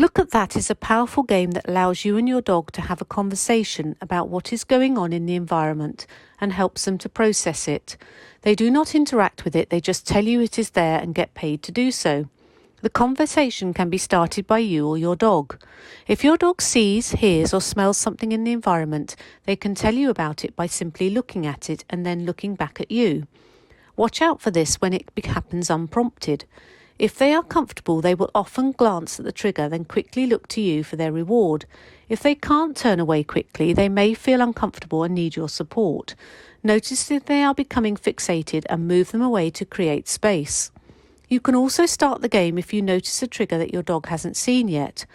Look at That is a powerful game that allows you and your dog to have a conversation about what is going on in the environment and helps them to process it. They do not interact with it, they just tell you it is there and get paid to do so. The conversation can be started by you or your dog. If your dog sees, hears or smells something in the environment, they can tell you about it by simply looking at it and then looking back at you. Watch out for this when it happens unprompted. If they are comfortable, they will often glance at the trigger, then quickly look to you for their reward. If they can't turn away quickly, they may feel uncomfortable and need your support. Notice if they are becoming fixated and move them away to create space. You can also start the game if you notice a trigger that your dog hasn't seen yet.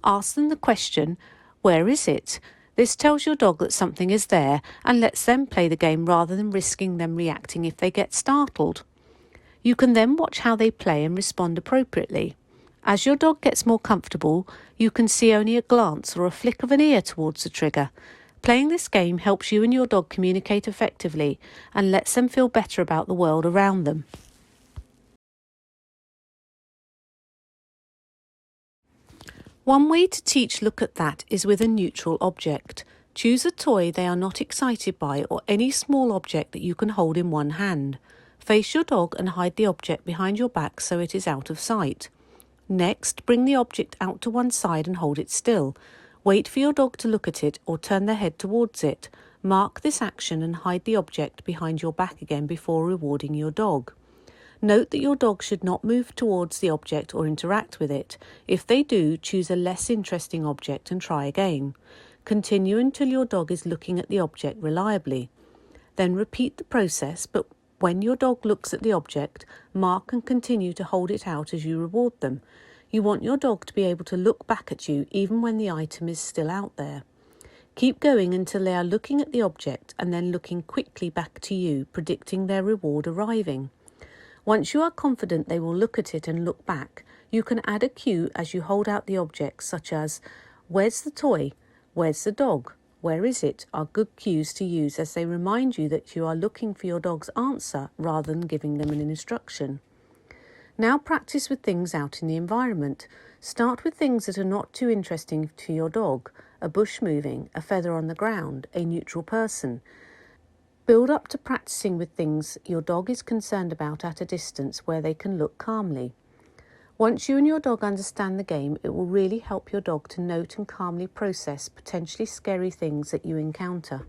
Ask them the question, "Where is it?" This tells your dog that something is there and lets them play the game rather than risking them reacting if they get startled. You can then watch how they play and respond appropriately. As your dog gets more comfortable, you can see only a glance or a flick of an ear towards the trigger. Playing this game helps you and your dog communicate effectively and lets them feel better about the world around them. One way to teach Look at That is with a neutral object. Choose a toy they are not excited by or any small object that you can hold in one hand. Face your dog and hide the object behind your back so it is out of sight. Next, bring the object out to one side and hold it still. Wait for your dog to look at it or turn their head towards it. Mark this action and hide the object behind your back again before rewarding your dog. Note that your dog should not move towards the object or interact with it. If they do, choose a less interesting object and try again. Continue until your dog is looking at the object reliably. Then repeat the process, but when your dog looks at the object, mark and continue to hold it out as you reward them. You want your dog to be able to look back at you even when the item is still out there. Keep going until they are looking at the object and then looking quickly back to you, predicting their reward arriving. Once you are confident they will look at it and look back, you can add a cue as you hold out the object, such as, "Where's the toy? Where's the dog? Where is it?" are good cues to use as they remind you that you are looking for your dog's answer rather than giving them an instruction. Now practice with things out in the environment. Start with things that are not too interesting to your dog: a bush moving, a feather on the ground, a neutral person. Build up to practicing with things your dog is concerned about at a distance where they can look calmly. Once you and your dog understand the game, it will really help your dog to note and calmly process potentially scary things that you encounter.